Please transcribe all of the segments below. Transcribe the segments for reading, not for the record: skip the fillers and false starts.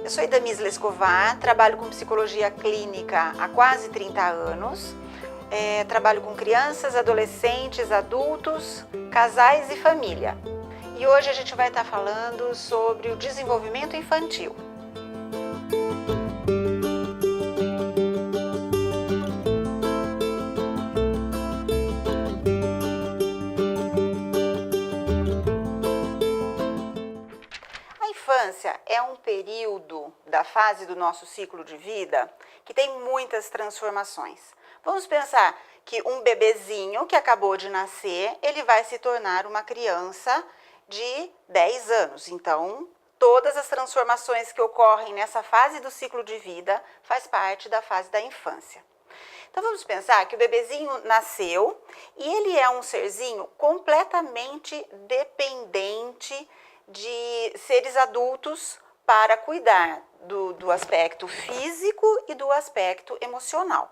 Eu sou Idamis Lescovar, trabalho com psicologia clínica há quase 30 anos. Trabalho com crianças, adolescentes, adultos, casais e família. E hoje a gente vai estar falando sobre o desenvolvimento infantil. A infância é um período da fase do nosso ciclo de vida que tem muitas transformações. Vamos pensar que um bebezinho que acabou de nascer, ele vai se tornar uma criança de 10 anos. Então, todas as transformações que ocorrem nessa fase do ciclo de vida faz parte da fase da infância. Então, vamos pensar que o bebezinho nasceu e ele é um serzinho completamente dependente de seres adultos para cuidar do aspecto físico e do aspecto emocional.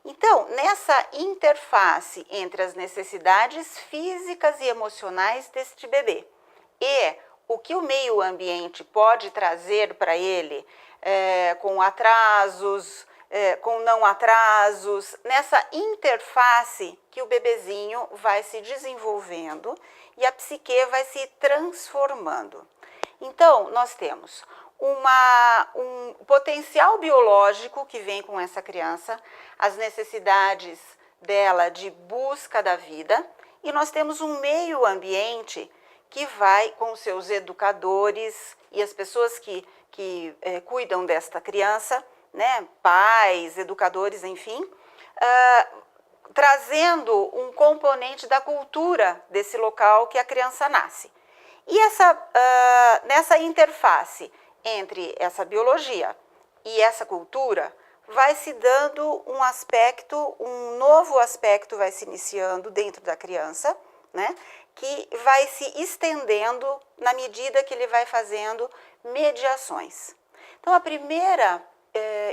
Então, nessa interface entre as necessidades físicas e emocionais deste bebê e o que o meio ambiente pode trazer para ele, com atrasos, com não atrasos, nessa interface que o bebezinho vai se desenvolvendo e a psique vai se transformando. Então, nós temos um potencial biológico que vem com essa criança, as necessidades dela de busca da vida, e nós temos um meio ambiente que vai com seus educadores e as pessoas que cuidam desta criança, né, pais, educadores, enfim, trazendo um componente da cultura desse local que a criança nasce. E nessa interface entre essa biologia e essa cultura, vai se dando um novo aspecto vai se iniciando dentro da criança, né, que vai se estendendo na medida que ele vai fazendo mediações. Então, a primeira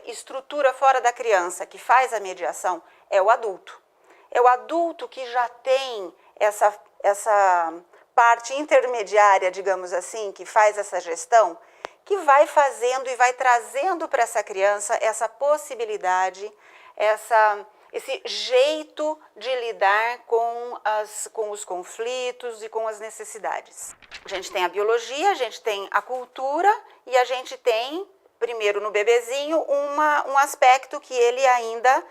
estrutura fora da criança que faz a mediação é o adulto. É o adulto que já tem essa parte intermediária, digamos assim, que faz essa gestão, que vai fazendo e vai trazendo para essa criança essa possibilidade, esse jeito de lidar com os conflitos e com as necessidades. A gente tem a biologia, a gente tem a cultura e a gente tem, primeiro no bebezinho, um aspecto que ele ainda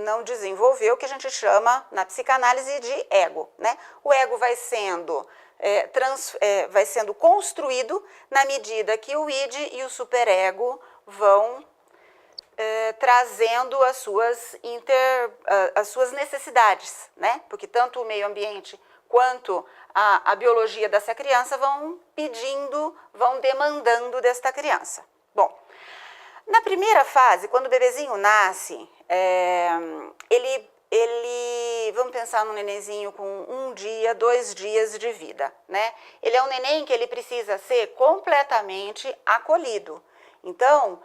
não desenvolveu, que a gente chama na psicanálise de ego, né? O ego vai sendo construído na medida que o id e o superego vão trazendo as suas necessidades, né? Porque tanto o meio ambiente quanto a biologia dessa criança vão demandando desta criança. Bom, na primeira fase, quando o bebezinho nasce, vamos pensar num nenenzinho com 1 dia, 2 dias de vida, né? Ele é um neném que ele precisa ser completamente acolhido. Então,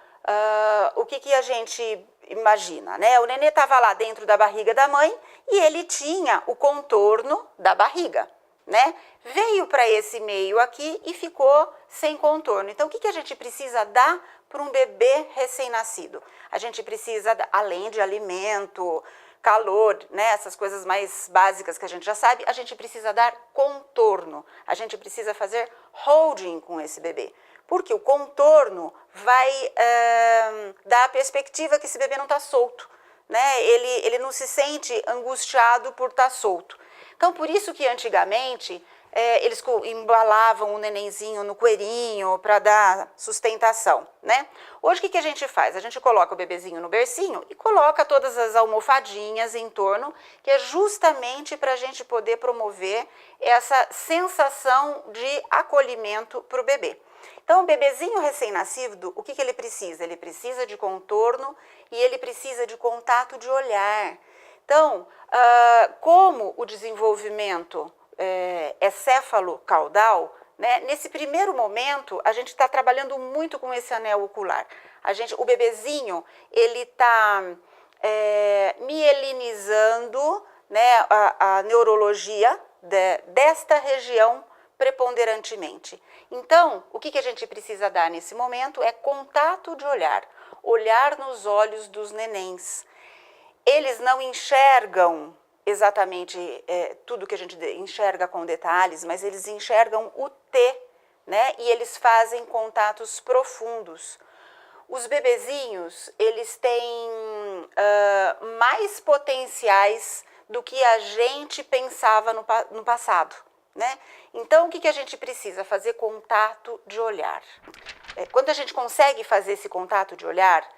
o que a gente imagina, né? O nenê estava lá dentro da barriga da mãe e ele tinha o contorno da barriga, né? Veio para esse meio aqui e ficou sem contorno. Então, o que a gente precisa dar para um bebê recém-nascido? A gente precisa, além de alimento, calor, né, essas coisas mais básicas que a gente já sabe, a gente precisa dar contorno, a gente precisa fazer holding com esse bebê, porque o contorno vai dar a perspectiva que esse bebê não está solto, né? Ele não se sente angustiado por estar solto. Então, por isso que antigamente eles embalavam o nenenzinho no cueirinho para dar sustentação, né? Hoje o que a gente faz? A gente coloca o bebezinho no bercinho e coloca todas as almofadinhas em torno, que é justamente para a gente poder promover essa sensação de acolhimento para o bebê. Então, o bebezinho recém-nascido, o que ele precisa? Ele precisa de contorno e ele precisa de contato de olhar. Então, como o desenvolvimento é céfalo-caudal, né, nesse primeiro momento, a gente está trabalhando muito com esse anel ocular. O bebezinho, ele está mielinizando, né, a neurologia desta região preponderantemente. Então, o que a gente precisa dar nesse momento é contato de olhar, olhar nos olhos dos nenéns. Eles não enxergam exatamente tudo que a gente enxerga com detalhes, mas eles enxergam o T, né? E eles fazem contatos profundos. Os bebezinhos, eles têm mais potenciais do que a gente pensava no passado, né? Então, o que a gente precisa? Fazer contato de olhar. Quando a gente consegue fazer esse contato de olhar,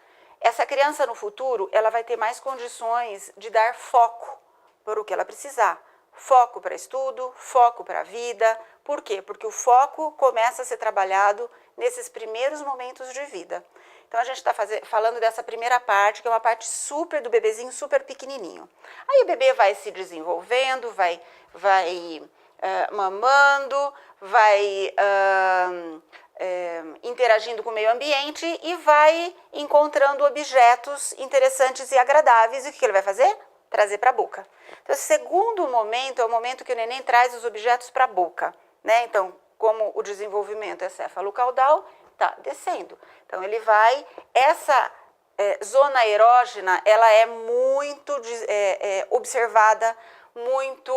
essa criança no futuro, ela vai ter mais condições de dar foco para o que ela precisar. Foco para estudo, foco para a vida. Por quê? Porque o foco começa a ser trabalhado nesses primeiros momentos de vida. Então, a gente está falando dessa primeira parte, que é uma parte super do bebezinho, super pequenininho. Aí o bebê vai se desenvolvendo, vai mamando, vai interagindo com o meio ambiente e vai encontrando objetos interessantes e agradáveis. E o que ele vai fazer? Trazer para a boca. Então, esse segundo momento é o momento que o neném traz os objetos para a boca, né? Então, como o desenvolvimento é cefalo-caudal, está descendo. Então, ele vai... Essa zona erógena, ela é muito observada, muito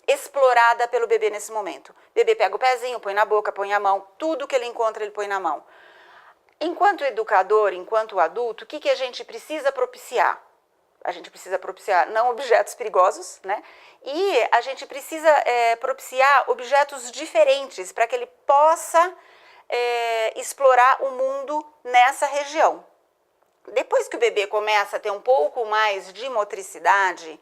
explorada pelo bebê nesse momento. O bebê pega o pezinho, põe na boca, põe a mão, tudo que ele encontra ele põe na mão. Enquanto educador, enquanto adulto, o que a gente precisa propiciar? A gente precisa propiciar não objetos perigosos, né? E a gente precisa propiciar objetos diferentes para que ele possa explorar o mundo nessa região. Depois que o bebê começa a ter um pouco mais de motricidade,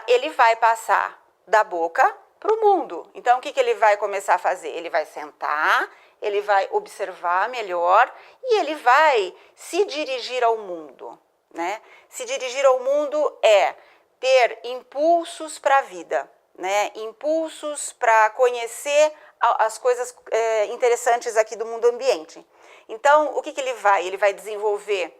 ele vai passar da boca para o mundo. Então, o que ele vai começar a fazer? Ele vai sentar, ele vai observar melhor e ele vai se dirigir ao mundo, né? Se dirigir ao mundo é ter impulsos para a vida, né? Impulsos para conhecer as coisas interessantes aqui do mundo ambiente. Então, o que ele vai? Ele vai desenvolver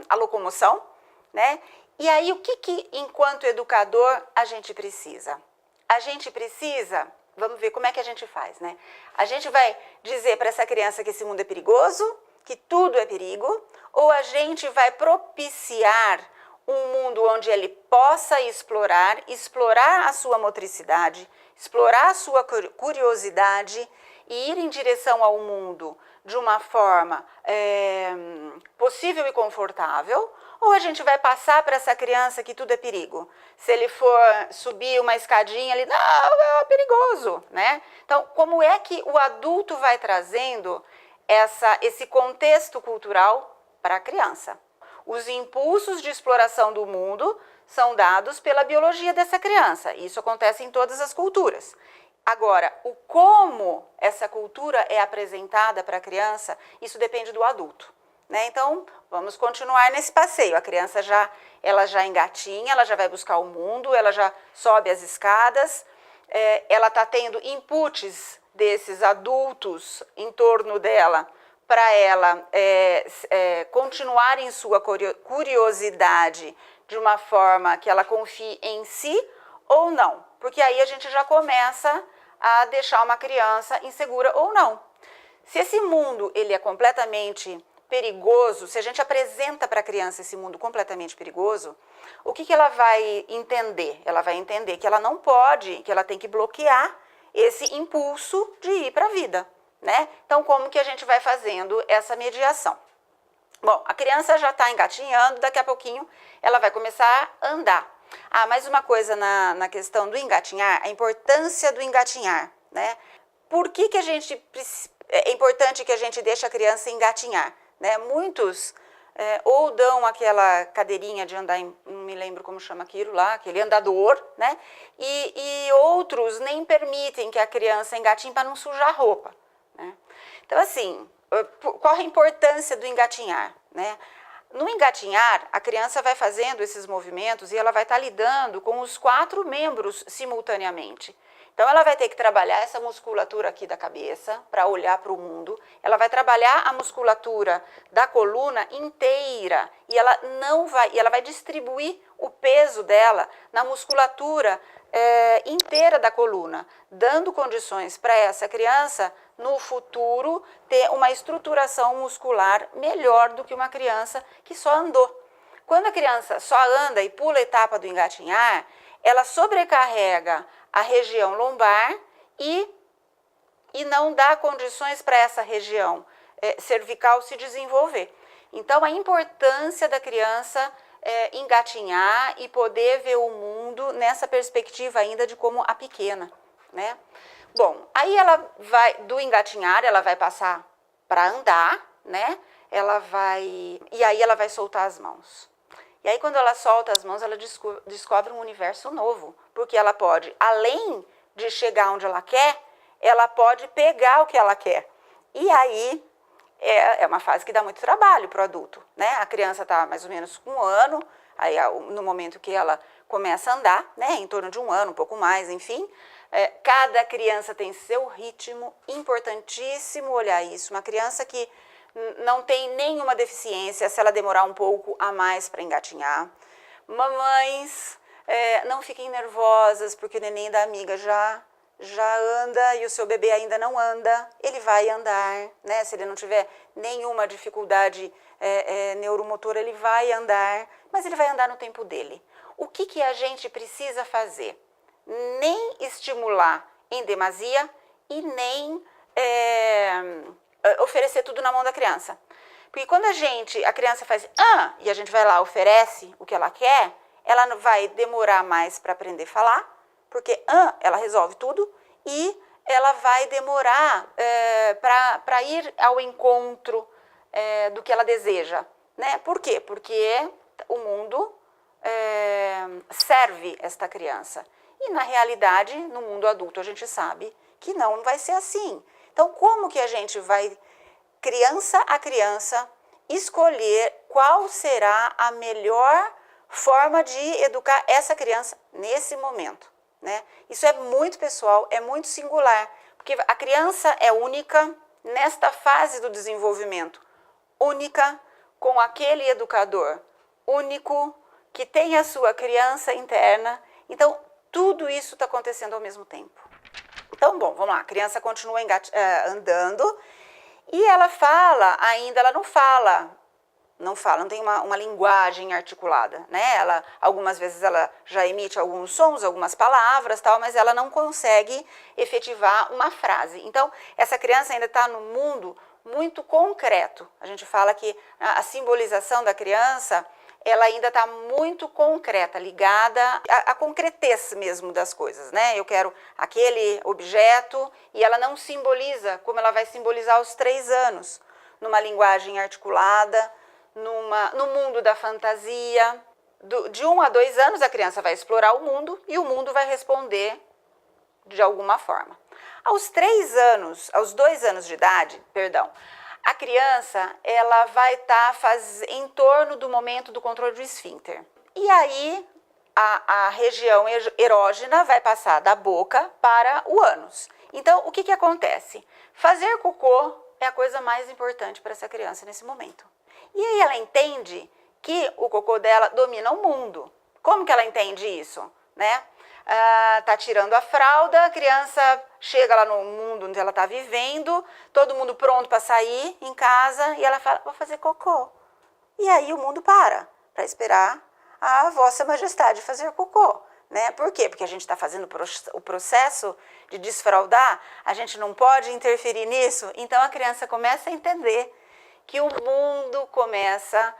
a locomoção, né? E aí, o que enquanto educador, a gente precisa? A gente precisa, vamos ver como é que a gente faz, né? A gente vai dizer para essa criança que esse mundo é perigoso, que tudo é perigo, ou a gente vai propiciar um mundo onde ele possa explorar a sua motricidade, explorar a sua curiosidade e ir em direção ao mundo de uma forma possível e confortável, ou a gente vai passar para essa criança que tudo é perigo. Se ele for subir uma escadinha, ele, não, é perigoso, né? Então, como é que o adulto vai trazendo esse contexto cultural para a criança? Os impulsos de exploração do mundo são dados pela biologia dessa criança. Isso acontece em todas as culturas. Agora, o como essa cultura é apresentada para a criança, isso depende do adulto, né? Então, vamos continuar nesse passeio. A criança ela já engatinha, ela já vai buscar o mundo, ela já sobe as escadas, ela está tendo inputs desses adultos em torno dela para ela continuar em sua curiosidade de uma forma que ela confie em si ou não. Porque aí a gente já começa a deixar uma criança insegura ou não. Se esse mundo ele é completamente perigoso, se a gente apresenta para a criança esse mundo completamente perigoso, o que ela vai entender? Ela vai entender que ela não pode, que ela tem que bloquear esse impulso de ir para a vida, né? Então, como que a gente vai fazendo essa mediação? Bom, a criança já está engatinhando, daqui a pouquinho ela vai começar a andar. Mais uma coisa na questão do engatinhar, a importância do engatinhar, né? Por que é importante que a gente deixe a criança engatinhar, né? Muitos ou dão aquela cadeirinha de andar, não me lembro como chama aquilo lá, aquele andador, né? E outros nem permitem que a criança engatinhe para não sujar a roupa, né? Então, assim, qual a importância do engatinhar, né? No engatinhar, a criança vai fazendo esses movimentos e ela vai estar lidando com os 4 membros simultaneamente. Então, ela vai ter que trabalhar essa musculatura aqui da cabeça para olhar para o mundo. Ela vai trabalhar a musculatura da coluna inteira e ela vai distribuir o peso dela na musculatura inteira da coluna, dando condições para essa criança, no futuro, ter uma estruturação muscular melhor do que uma criança que só andou. Quando a criança só anda e pula a etapa do engatinhar, ela sobrecarrega a região lombar e não dá condições para essa região cervical se desenvolver. Então, a importância da criança engatinhar e poder ver o mundo nessa perspectiva ainda de como a pequena, né? Bom, aí ela vai, do engatinhar, ela vai passar para andar, né? E aí ela vai soltar as mãos. E aí quando ela solta as mãos, ela descobre um universo novo, porque ela pode, além de chegar onde ela quer, ela pode pegar o que ela quer. E aí é uma fase que dá muito trabalho para o adulto, né? A criança está mais ou menos com 1 ano, aí no momento que ela começa a andar, né? Em torno de 1 ano, um pouco mais, enfim. Cada criança tem seu ritmo, importantíssimo olhar isso. Uma criança que não tem nenhuma deficiência, se ela demorar um pouco a mais para engatinhar. Mamães, não fiquem nervosas, porque o neném da amiga já anda e o seu bebê ainda não anda, ele vai andar, né? Se ele não tiver nenhuma dificuldade neuromotora, ele vai andar, mas ele vai andar no tempo dele. O que a gente precisa fazer? Nem estimular em demasia e nem oferecer tudo na mão da criança. Porque quando a criança faz e a gente vai lá, oferece o que ela quer, ela vai demorar mais para aprender a falar, porque ela resolve tudo e ela vai demorar para ir ao encontro do que ela deseja, né? Por quê? Porque o mundo serve esta criança. E na realidade, no mundo adulto, a gente sabe que não vai ser assim. Então, como que a gente vai, criança a criança, escolher qual será a melhor forma de educar essa criança nesse momento, né? Isso é muito pessoal, é muito singular, porque a criança é única nesta fase do desenvolvimento, única com aquele educador único que tem a sua criança interna. Então, tudo isso está acontecendo ao mesmo tempo. Então, bom, vamos lá, a criança continua andando e ela fala ainda, ela não tem uma linguagem articulada, né? Algumas vezes ela já emite alguns sons, algumas palavras, tal, mas ela não consegue efetivar uma frase. Então, essa criança ainda está no mundo muito concreto. A gente fala que a simbolização da criança, ela ainda está muito concreta, ligada à concretez mesmo das coisas, né? Eu quero aquele objeto e ela não simboliza como ela vai simbolizar aos 3 anos, numa linguagem articulada, no mundo da fantasia. De 1 a 2 anos a criança vai explorar o mundo e o mundo vai responder de alguma forma. Aos 2 anos de idade, a criança ela vai estar em torno do momento do controle do esfíncter. E aí a região erógena vai passar da boca para o ânus. Então, o que acontece? Fazer cocô é a coisa mais importante para essa criança nesse momento. E aí ela entende que o cocô dela domina o mundo. Como que ela entende isso, né? Tá tirando a fralda, a criança chega lá no mundo onde ela está vivendo, todo mundo pronto para sair em casa, e ela fala, vou fazer cocô. E aí o mundo para esperar a Vossa Majestade fazer cocô, né? Por quê? Porque a gente está fazendo o processo de desfraldar, a gente não pode interferir nisso, então a criança começa a entender que o mundo começa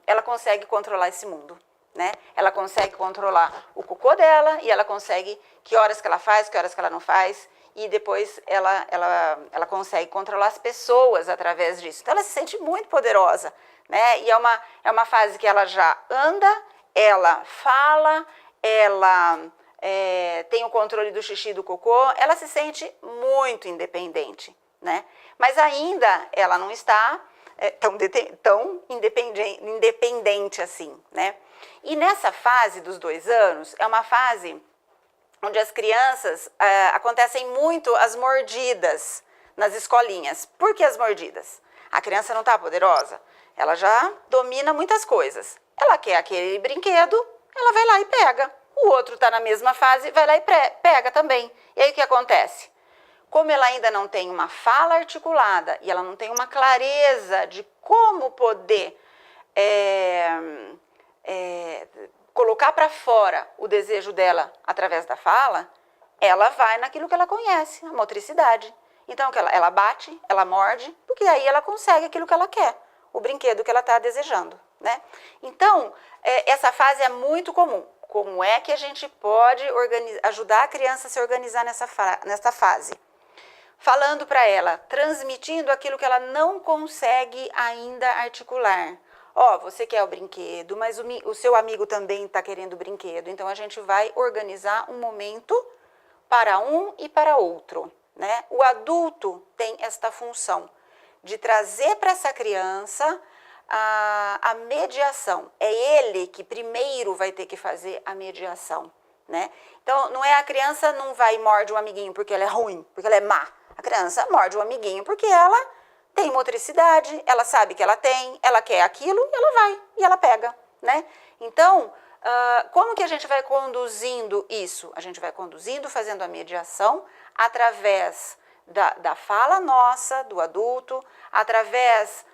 ela consegue controlar esse mundo. Né? Ela consegue controlar o cocô dela e ela consegue que horas que ela faz, que horas que ela não faz, e depois ela consegue controlar as pessoas através disso. Então ela se sente muito poderosa, né? E é uma fase que ela já anda, ela fala, ela tem o controle do xixi e do cocô, ela se sente muito independente, né? Mas ainda ela não está tão independente assim, né? E nessa fase dos 2 anos, é uma fase onde as crianças, acontecem muito as mordidas nas escolinhas. Por que as mordidas? A criança não está poderosa? Ela já domina muitas coisas, ela quer aquele brinquedo, ela vai lá e pega. O outro está na mesma fase, vai lá e pega também. E aí o que acontece? Como ela ainda não tem uma fala articulada e ela não tem uma clareza de como poder colocar para fora o desejo dela através da fala, ela vai naquilo que ela conhece, a motricidade. Então, ela bate, ela morde, porque aí ela consegue aquilo que ela quer, o brinquedo que ela está desejando, né? Então, essa fase é muito comum. Como é que a gente pode ajudar a criança a se organizar nessa fase? Falando para ela, transmitindo aquilo que ela não consegue ainda articular. Ó, você quer o brinquedo, mas o seu amigo também está querendo o brinquedo. Então, a gente vai organizar um momento para um e para outro, né? O adulto tem esta função de trazer para essa criança a mediação. É ele que primeiro vai ter que fazer a mediação, né? Então, não é a criança não vai e morde o amiguinho porque ela é ruim, porque ela é má. A criança morde o amiguinho porque ela tem motricidade, ela sabe que ela tem, ela quer aquilo, e ela vai e ela pega, né? Então, como que a gente vai conduzindo isso? A gente vai conduzindo, fazendo a mediação através da fala nossa, do adulto, através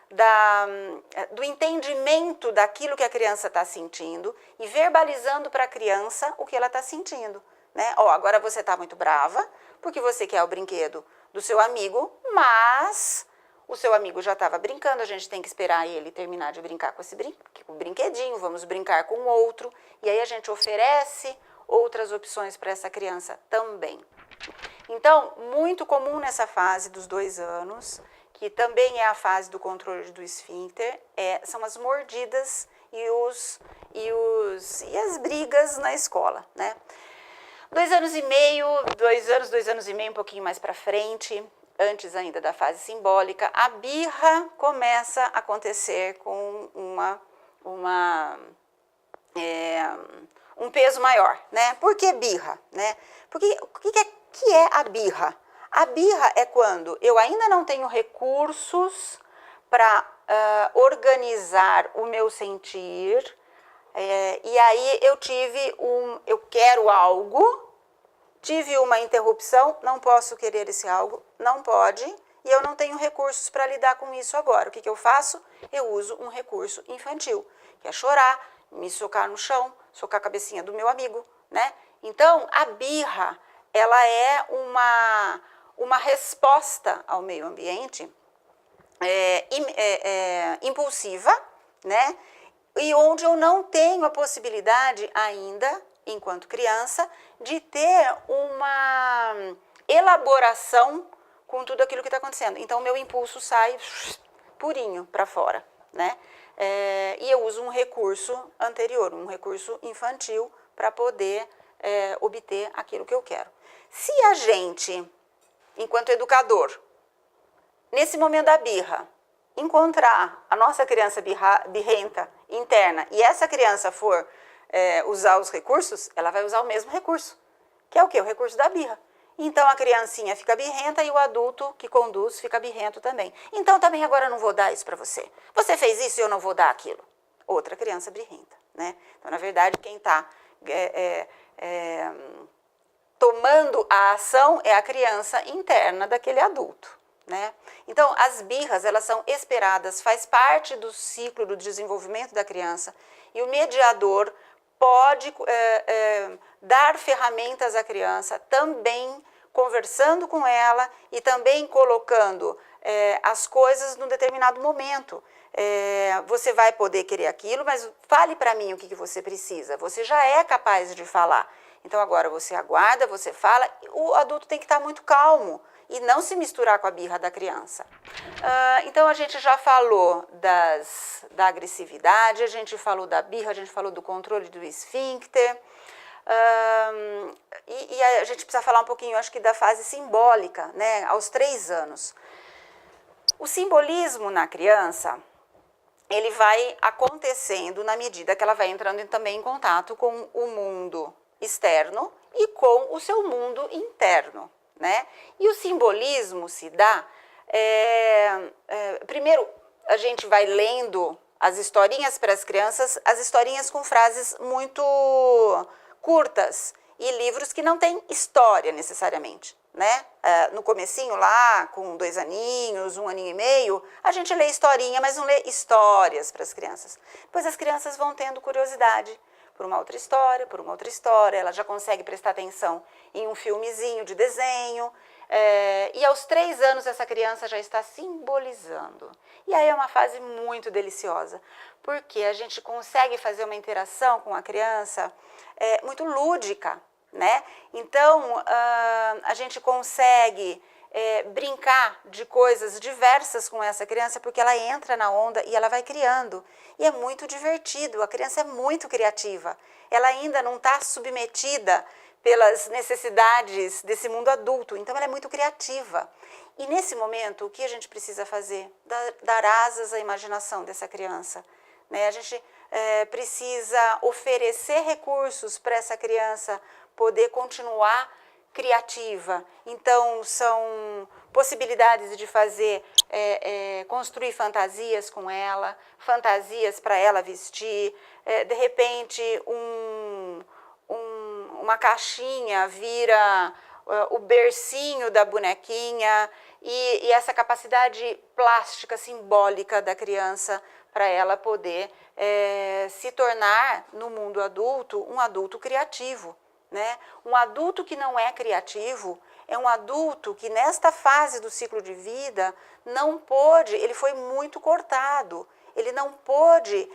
do entendimento daquilo que a criança está sentindo e verbalizando para a criança o que ela está sentindo, né? Ó, agora você está muito brava porque você quer o brinquedo do seu amigo, mas o seu amigo já estava brincando, a gente tem que esperar ele terminar de brincar com esse brinquedinho, vamos brincar com outro, e aí a gente oferece outras opções para essa criança também. Então, muito comum nessa fase dos 2 anos, que também é a fase do controle do esfíncter, são as mordidas e as brigas na escola, né? 2 anos e meio, 2 anos e meio, um pouquinho mais para frente, antes ainda da fase simbólica, a birra começa a acontecer com um peso maior, né? Por que birra, né? Porque o que é a birra? A birra é quando eu ainda não tenho recursos para organizar o meu sentir, e aí eu quero algo, tive uma interrupção, não posso querer esse algo, não pode, e eu não tenho recursos para lidar com isso agora. O que eu faço? Eu uso um recurso infantil, que é chorar, me socar no chão, socar a cabecinha do meu amigo, né? Então, a birra, ela é uma resposta ao meio ambiente impulsiva, né? E onde eu não tenho a possibilidade ainda, enquanto criança, de ter uma elaboração com tudo aquilo que está acontecendo. Então, o meu impulso sai purinho para fora, né? E eu uso um recurso anterior, um recurso infantil, para poder obter aquilo que eu quero. Se a gente, enquanto educador, nesse momento da birra, encontrar a nossa criança birrenta interna e essa criança for usar os recursos, ela vai usar o mesmo recurso, que é o quê? O recurso da birra. Então, a criancinha fica birrenta e o adulto que conduz fica birrento também. Então, também agora eu não vou dar isso para você. Você fez isso e eu não vou dar aquilo. Outra criança birrenta, né? Então, na verdade, quem está tomando a ação é a criança interna daquele adulto, né? Então, as birras, elas são esperadas, faz parte do ciclo do desenvolvimento da criança, e o mediador pode dar ferramentas à criança, também conversando com ela e também colocando as coisas num determinado momento. Você vai poder querer aquilo, mas fale para mim o que você precisa. Você já é capaz de falar. Então, agora você aguarda, você fala, o adulto tem que estar muito calmo e não se misturar com a birra da criança. Então, a gente já falou da agressividade, a gente falou da birra, a gente falou do controle do esfíncter, e a gente precisa falar um pouquinho, acho que, da fase simbólica, né, aos 3 anos. O simbolismo na criança, ele vai acontecendo na medida que ela vai entrando também em contato com o mundo externo e com o seu mundo interno, né? E o simbolismo se dá, primeiro a gente vai lendo as historinhas para as crianças, as historinhas com frases muito curtas e livros que não têm história necessariamente, né? No comecinho lá, com 2 aninhos, 1 aninho e meio, a gente lê historinha, mas não lê histórias para as crianças. Depois as crianças vão tendo curiosidade por uma outra história, ela já consegue prestar atenção em um filmezinho de desenho, e aos 3 anos essa criança já está simbolizando. E aí é uma fase muito deliciosa, porque a gente consegue fazer uma interação com a criança muito lúdica, né? Então, a gente consegue brincar de coisas diversas com essa criança, porque ela entra na onda e ela vai criando. E é muito divertido, a criança é muito criativa. Ela ainda não está submetida pelas necessidades desse mundo adulto, então ela é muito criativa. E nesse momento, o que a gente precisa fazer? Dar asas à imaginação dessa criança, né? A gente precisa oferecer recursos para essa criança poder continuar criativa. Então, são possibilidades de fazer, construir fantasias com ela, fantasias para ela vestir, de repente uma caixinha vira o bercinho da bonequinha, e essa capacidade plástica, simbólica da criança para ela poder se tornar, no mundo adulto, um adulto criativo, né? Um adulto que não é criativo é um adulto que nesta fase do ciclo de vida não pôde, ele foi muito cortado, ele não pôde,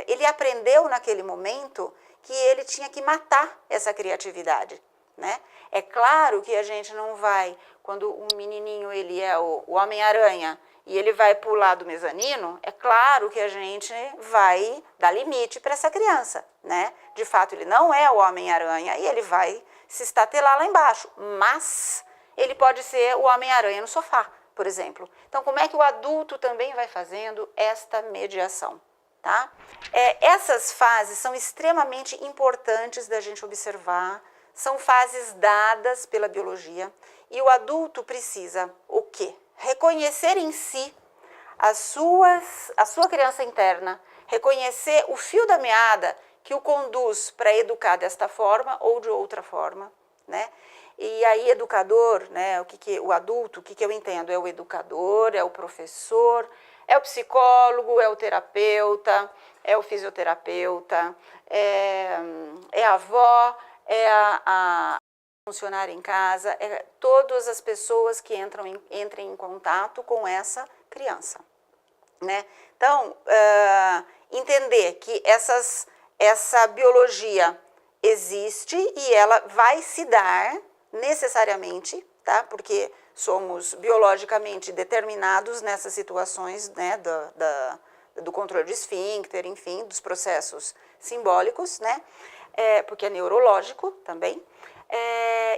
ele aprendeu naquele momento que ele tinha que matar essa criatividade, né? É claro que a gente não vai, quando um menininho ele é o Homem-Aranha e ele vai pular do mezanino, é claro que a gente vai dar limite para essa criança, né? De fato, ele não é o Homem-Aranha e ele vai se estatelar lá embaixo, mas ele pode ser o Homem-Aranha no sofá, por exemplo. Então, como é que o adulto também vai fazendo esta mediação, tá? Essas fases são extremamente importantes da gente observar, são fases dadas pela biologia, e o adulto precisa o quê? Reconhecer em si a sua criança interna, reconhecer o fio da meada que o conduz para educar desta forma ou de outra forma, né? E aí, educador, né, o adulto, o que eu entendo? É o educador, é o professor, é o psicólogo, é o terapeuta, é o fisioterapeuta, é a avó, é a funcionária em casa, todas as pessoas que entrem em contato com essa criança, né? Então, entender que essa biologia existe e ela vai se dar necessariamente, tá? Porque somos biologicamente determinados nessas situações, né, do controle de esfíncter, enfim, dos processos simbólicos, né? Porque é neurológico também.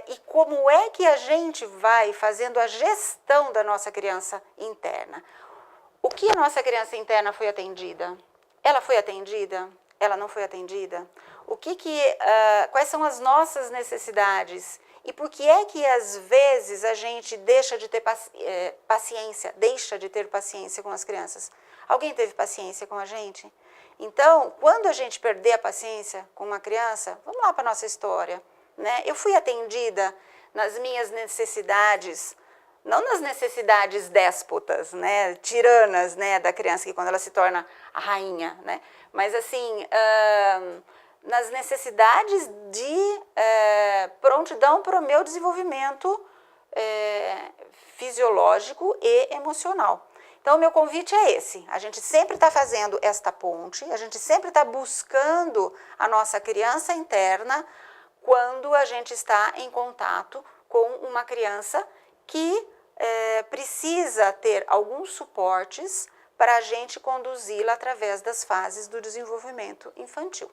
E como é que a gente vai fazendo a gestão da nossa criança interna? O que a nossa criança interna foi atendida? Ela foi atendida? Ela não foi atendida? Quais são as nossas necessidades? E por que é que às vezes a gente deixa de ter paciência com as crianças? Alguém teve paciência com a gente? Então, quando a gente perder a paciência com uma criança, vamos lá para a nossa história, né? Eu fui atendida nas minhas necessidades, não nas necessidades déspotas, né, tiranas, né, da criança, que quando ela se torna a rainha, né, mas assim, nas necessidades de prontidão para o meu desenvolvimento fisiológico e emocional. Então, o meu convite é esse, a gente sempre está fazendo esta ponte, a gente sempre está buscando a nossa criança interna quando a gente está em contato com uma criança que precisa ter alguns suportes para a gente conduzi-la através das fases do desenvolvimento infantil.